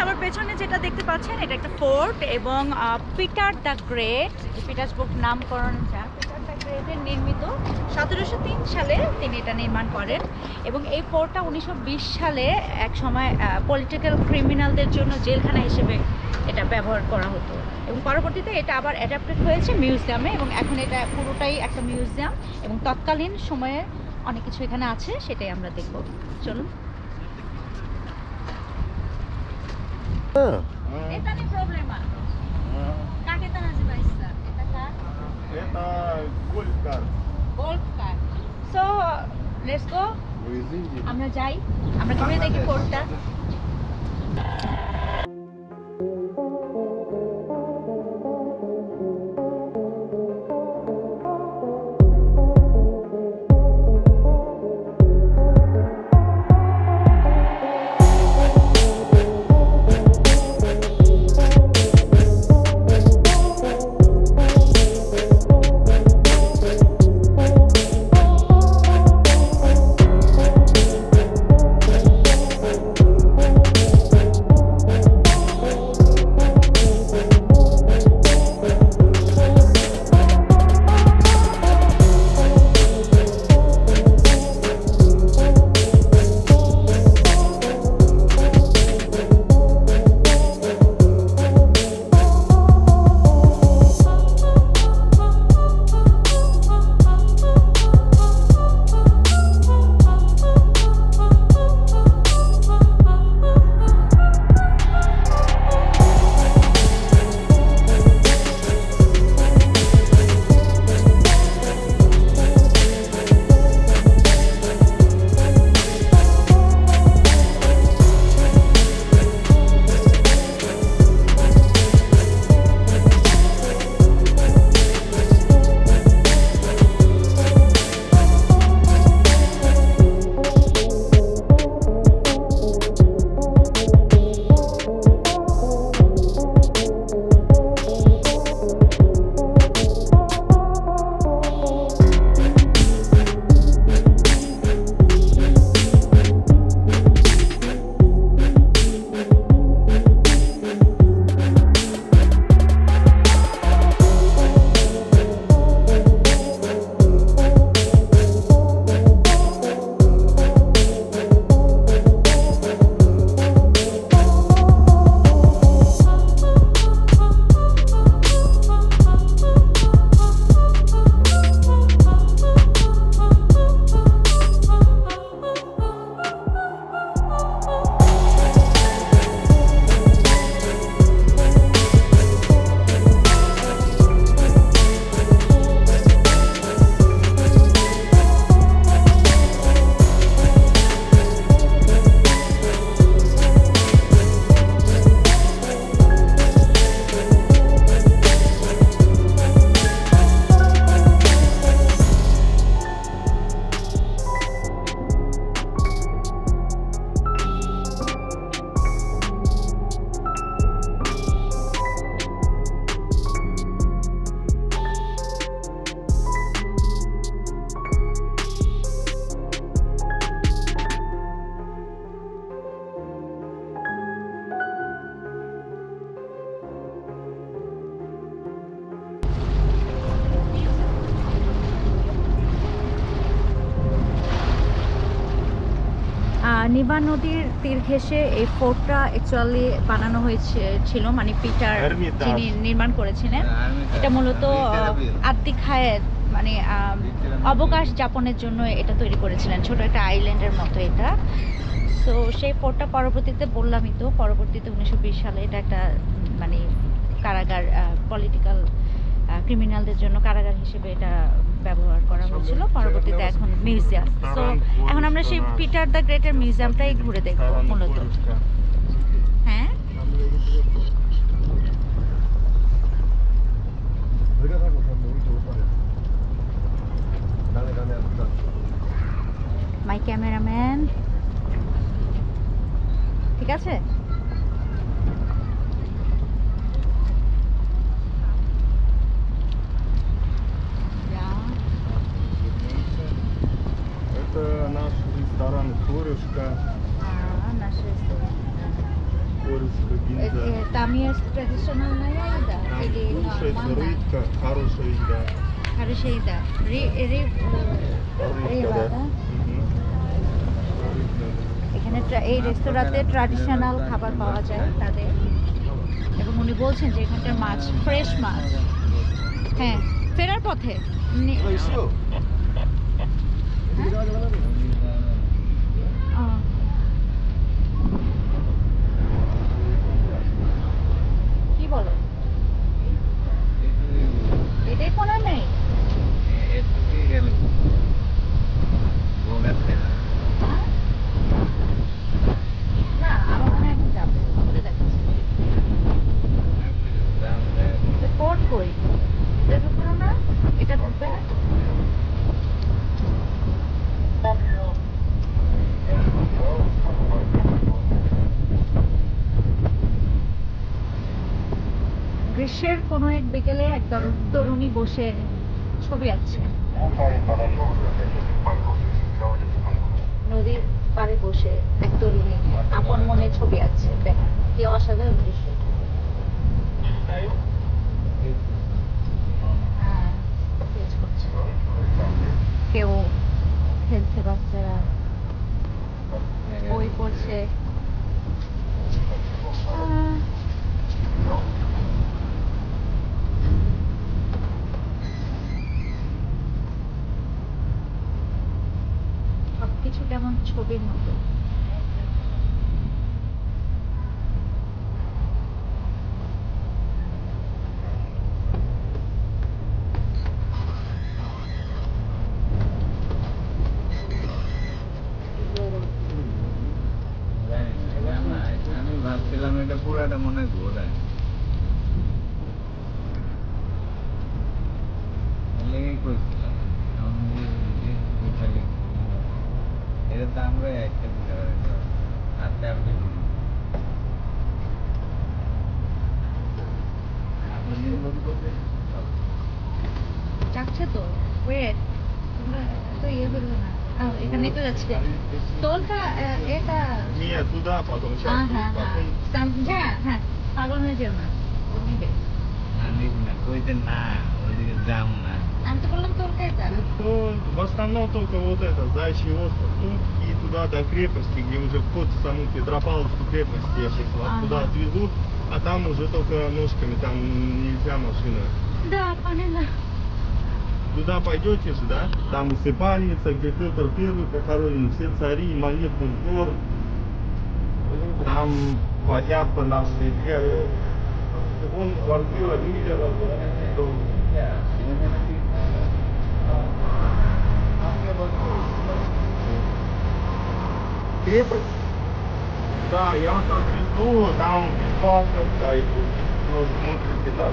আমার পেছনে যেটা দেখতে পাচ্ছেন এটা একটা ফোর্ট এবং পিটার দ্য গ্রেট, পিটার্সবার্গ নামকরণ যা পিটার দ্য গ্রেটের নির্মিত 1703 সালে তিনি এটা নির্মাণ করেন এবং এই ফোর্টটা 1920 সালে এক সময় পলিটিক্যাল ক্রিমিনালদের জন্য জেলখানা হিসেবে এটা ব্যবহার করা হতো এবং পরবর্তীতে এটা আবার অ্যাডাপ্টেড হয়েছে মিউজিয়ামে এবং এখন এটা পুরোটাই একটা মিউজিয়াম এবং তৎকালীন সময়ে অনেক কিছু এখানে আছে, সেটাই আমরা দেখব। চলুন। Esta no hay problema. ¿Qué están haciendo esta? ¿Esta car? Это Golf Car. Golf car. So, let's go. Вы из Индии? আমরা যাই, আমরা ঘুরে দেখি ফোর্টটা। নিবা নদীর তীর ঘেঁষে এই ফোর্টটা অ্যাকচুয়ালি বানানো হয়েছিল, মানে পিটার যিনি নির্মাণ করেছিলেন। এটা মূলত আত্মিক হায়াত মানে অবকাশ যাপনের জন্য এটা তৈরি করেছিলেন, ছোট একটা আইল্যান্ডের মতো এটা। সো সেই ফোর্টটা পরবর্তীতে বললামই তো, পরবর্তীতে 1920 সালে এটা একটা মানে কারাগার, পলিটিক্যাল ক্রিমিনালদের জন্য কারাগার হিসেবে এটা ব্যবহার করা হয়েছিল। পরবর্তীতে এখন মিউজিয়াম। তো এখন আমরা সেই পিটার দ্য গ্রেটের মিউজিয়ামটাই ঘুরে দেখবো মূলত। হ্যাঁ, মাই ক্যামেরাম্যান ঠিক আছে। Это наш ресторан «Корюшка». Наш ресторан. Вот Русская гинза. Там есть традиционная еда? Там Или кушается нормально? рыбка, хорошая еда. Хорошая еда. Риба, да? да? Мгм. এখানে এই রেস্তোরাঁতে ট্র্যাডিশনাল খাবার পাওয়া যায় তাদের, এবং উনি বলছেন যে এখানকার মাছ ফ্রেশ মাছ। হ্যাঁ, ফেরার পথে কি বলো, এটাই মনে নেই? হ্যাঁ? না, আমার মনে হয় এখন যাবে, ঘুরে দেখাচ্ছে। কোড কই দেখো পুরো না, এটা ঢুকবে না। গ্রীষ্মের কোনো এক বিকেলে এক তরুণী বসে ছবি আঁকছে নদীর পাড়ে বসে। এক তরুণী আপন মনে ছবি আঁকছে, দেখ কি অসাধারণ দৃশ্য। হ্যাঁ, sketch করছে। কেউ খেলছে, বাচ্চারা বই পড়ছে। সবকিছু কেমন ছবির মতো। আমি ভাবছিলাম এটা পুরাটা মনে ঘোরায় লেগে করছিলাম। এটা তো আমরা একটা হাতে আপনি যাচ্ছে তো ওয়েট, তো ইয়ে করবে না। এখানেই তো যাচ্ছে টোলটা, এটা Не, туда потом, сейчас. হ্যাঁ Потом. হ্যাঁ হ্যাঁ, পাগল হয়ে যেও না, ও নিবে। আনিস না কইতে না ওদিকে যাম না। আমি তো বললাম টোলটা এটা। То в основном только вот это, Заячий остров тут и туда до крепости, где уже вход в саму Петропавловскую крепость ехать. Вот Ага. туда отвезут, а там уже только ножками, там нельзя машина. Да, поняла. Туда пойдете же, да? Там усыпальница, где Петр Первый похоронен, все цари, монетный двор. Там понятно наши веры. Он квартира лидера. Крепость? Да, я вас отвезу, там бесплатно, да, и тут смотрите, да.